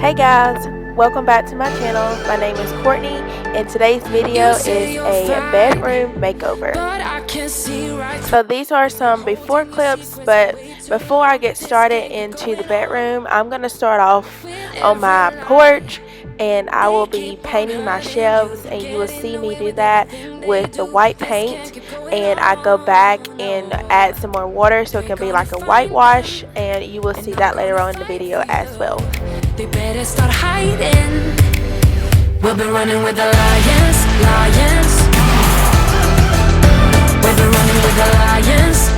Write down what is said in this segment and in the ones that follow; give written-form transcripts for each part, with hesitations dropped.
Hey guys, welcome back to my channel. My name is Courtney and today's video is a bedroom makeover. So these are some before clips, but before I get started into the bedroom, I'm going to start off on my porch and I will be painting my shelves, and you will see me do that with the white paint, and I go back and add some more water so it can be like a whitewash, and you will see that later on in the video as well. They better start hiding. We'll be running with the lions. We'll be running with the lions.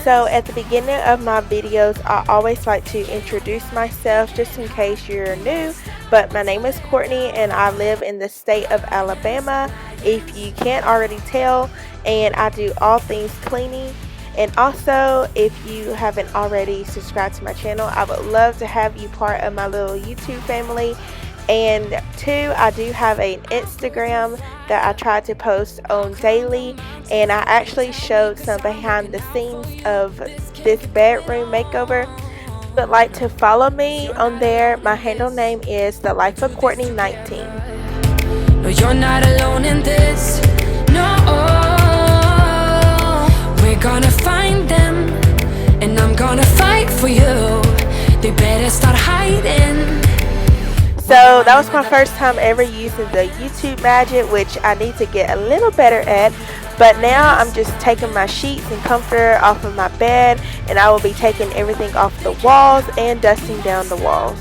So at the beginning of my videos, I always like to introduce myself just in case you're new. But my name is Courtney and I live in the state of Alabama, if you can't already tell, and I do all things cleaning. And also, if you haven't already subscribed to my channel, I would love to have you part of my little YouTube family. And two, I do have an Instagram that I try to post on daily, and I actually showed some behind the scenes of this bedroom makeover. If you would like to follow me on there, my handle name is The Life of Courtney 19. No, you're not alone in this. No, we're gonna find them, and I'm gonna fight for you. They better start hiding. So that was my first time ever using the YouTube magic, which I need to get a little better at. But now I'm just taking my sheets and comforter off of my bed, and I will be taking everything off the walls and dusting down the walls.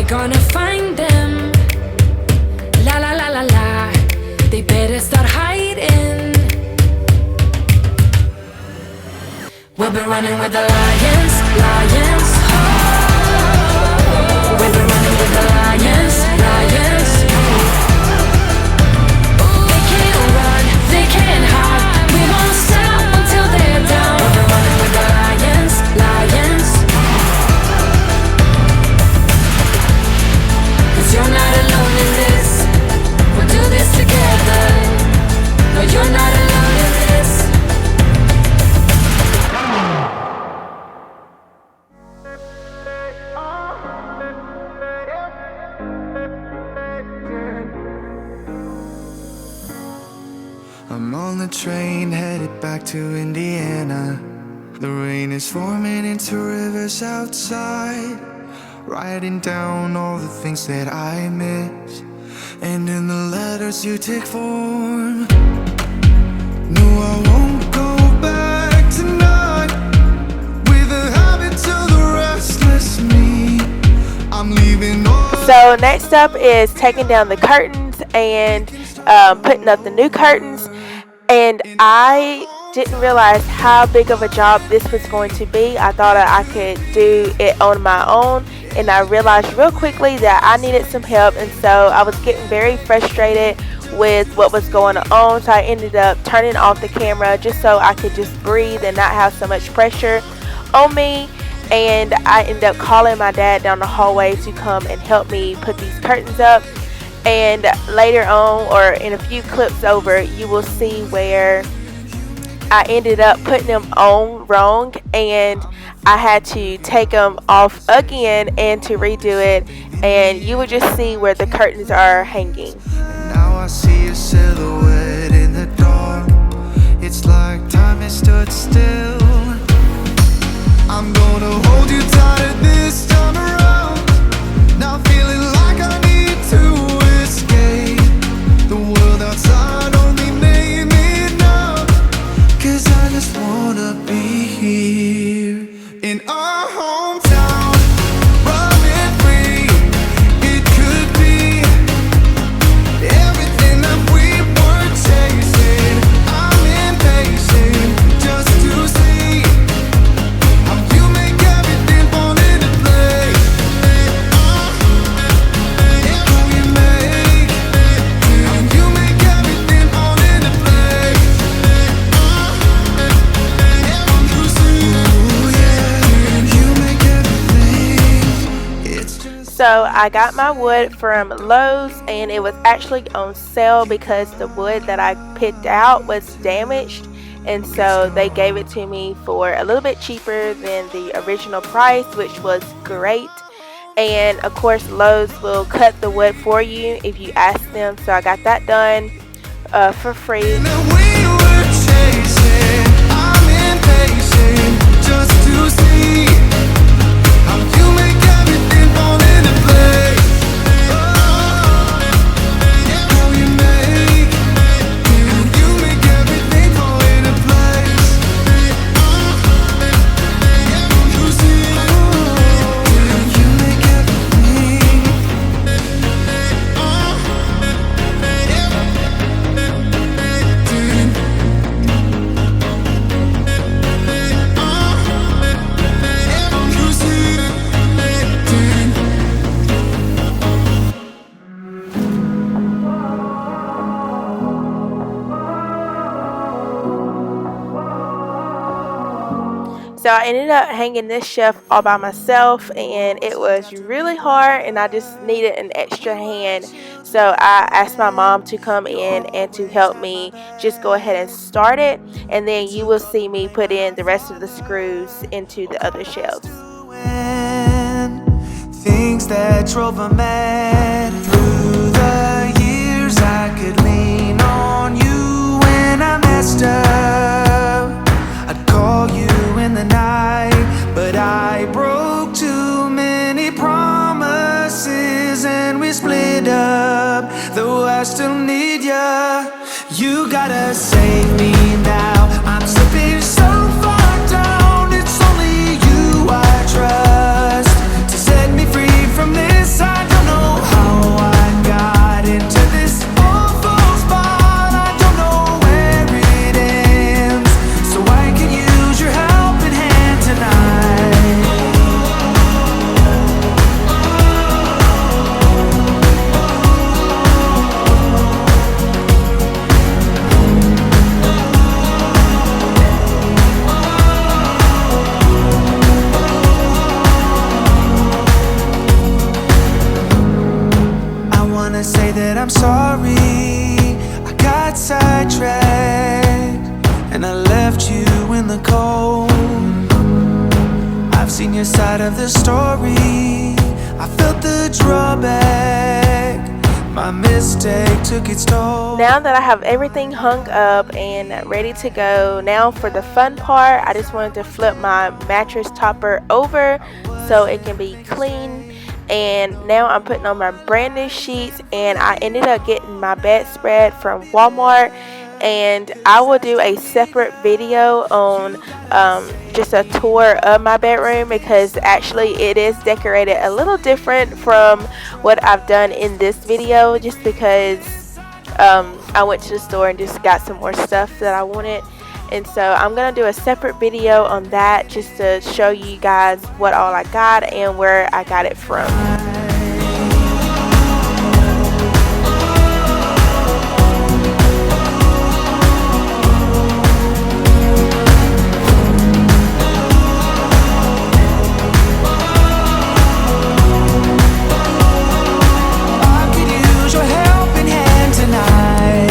Gonna find them. La la la la la. They better start hiding. We'll be running with the lions. Oh. We'll be running with the lions. They can't run, they can't hide. We won't stop until they're down. We'll be running with the lions. You're not alone in this. We'll do this together. No, you're not alone in this. I'm on the train headed back to Indiana. The rain is forming into rivers outside, writing down all the things that I miss, and in the letters you take form. No, I won't go back tonight with the habits of the restless me. I'm leaving all. So next up is taking down the curtains and putting up the new curtains, and I didn't realize how big of a job this was going to be. I thought I could do it on my own, and I realized real quickly that I needed some help, and so I was getting very frustrated with what was going on. So I ended up turning off the camera just so I could just breathe and not have so much pressure on me. And I ended up calling my dad down the hallway to come and help me put these curtains up. And later on, or in a few clips over, you will see where I ended up putting them on wrong, and I had to take them off again and to redo it, and you will just see where the curtains are hanging. And now I see a silhouette in the dark. It's like time has stood still. I'm gonna hold you tighter this time around. Now feeling like I need to escape. The world outside only made me numb, 'cause I just wanna be here in our hometown, running free. It could be everything that we were chasing. I'm impatient just to see how you make everything fall into place. So I got my wood from Lowe's, and it was actually on sale because the wood that I picked out was damaged, and so they gave it to me for a little bit cheaper than the original price, which was great. And of course, Lowe's will cut the wood for you if you ask them. So I got that done for free. And we were chasing, I'm impatient just to see how you make everything fall into place. How you make everything fall into place. You see how you make everything. You see. So I ended up hanging this shelf all by myself, and it was really hard, and I just needed an extra hand. So I asked my mom to come in and to help me just go ahead and start it, and then you will see me put in the rest of the screws into the other shelves. Things that drove a man through the years, I could lean on you when I messed up. I'd call you in the night, but I broke too many promises and we split up. Though I still need ya, you gotta save me now. I'm slipping so far down, it's only you I trust to set me free from this. I don't know how I got into this awful spot. I don't know where it ends, so I can use your helping hand tonight. I wanna say that I'm sorry, I got sidetracked and I left you in the cold. I've seen your side of the story, I felt the drawback. My mistake took its toll. Now that I have everything hung up and ready to go, now for the fun part, I just wanted to flip my mattress topper over so it can be clean. And now I'm putting on my brand new sheets, and I ended up getting my bedspread from Walmart, and I will do a separate video on just a tour of my bedroom, because actually it is decorated a little different from what I've done in this video, just because I went to the store and just got some more stuff that I wanted. And so I'm gonna do a separate video on that, just to show you guys what all I got and where I got it from. I could use your helping hand tonight.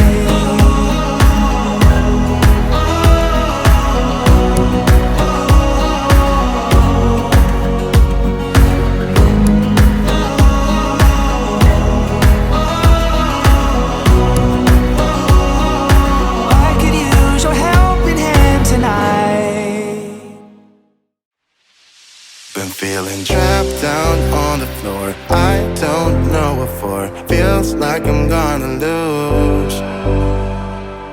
I could use your helping hand tonight. Been feeling trapped down on the floor. I don't know what for. Feels like I'm gonna lose.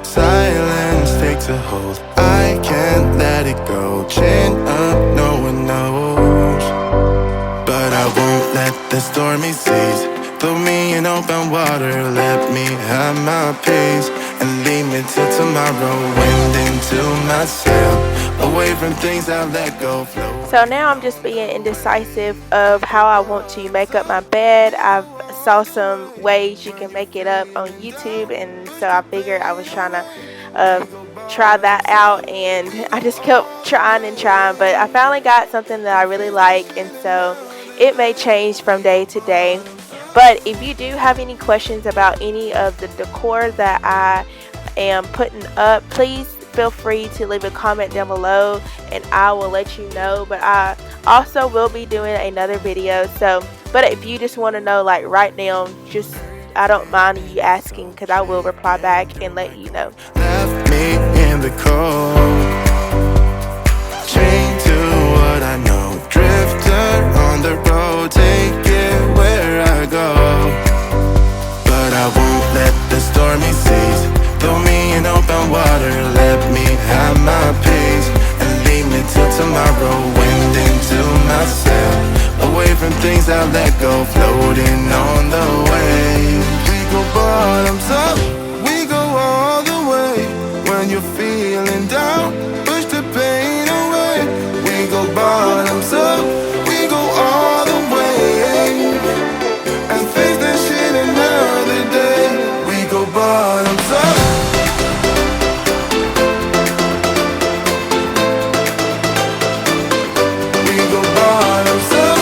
Silence takes a hold. I can't let it go. Chain up, no one knows. But I won't let the stormy seas throw me in open water. Let me have my peace and leave me till tomorrow. Wind into my sail, away from things I let go. Flow. So now I'm just being indecisive of how I want to make up my bed. I've saw some ways you can make it up on YouTube, and so I figured I was trying to try that out, and I just kept trying and trying, but I finally got something that I really like. And so it may change from day to day. But if you do have any questions about any of the decor that I am putting up, please feel free to leave a comment down below and I will let you know. But I also will be doing another video. But if you just want to know like right now, just I don't mind you asking, because I will reply back and let you know. Left me in the cold, chained to what I know, drifter on the road, take it where I go. But I won't let the stormy seas throw me in open water. Let me have my peace and leave me till tomorrow. Wind into myself, away from things I let go, floating on the waves. We go bottoms up, we go all the way. When you're feeling down, push the pain away. We go bottoms up, we go all the way, and face that shit another day. We go bottoms up. We go bottoms up,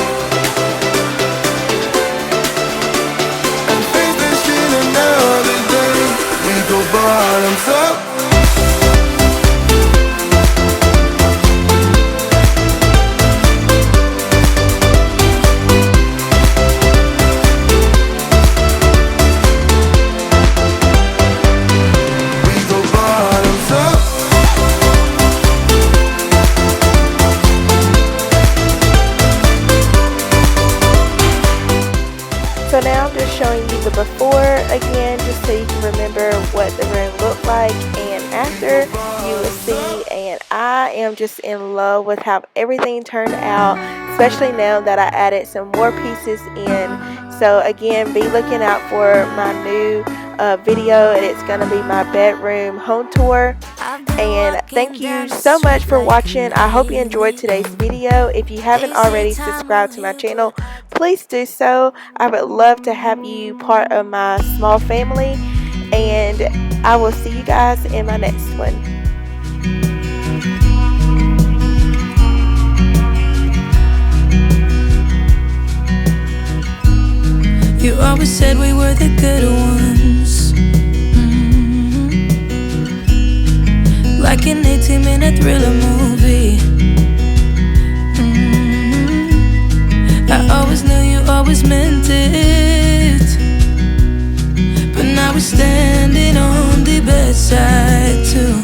and face that shit another day. We go bottoms up. So now I'm just showing you the before again, just so you can remember what the room looked like, and after you will see. And I am just in love with how everything turned out, especially now that I added some more pieces in. So again, be looking out for my new video, and it's going to be my bedroom home tour. And thank you so much for watching. I hope you enjoyed today's video. If you haven't already subscribed to my channel, please do so. I would love to have you part of my small family, and I will see you guys in my next one. You always said we were the good ones, like an 18-minute thriller movie. I always knew you always meant it, but now we're standing on the bedside too.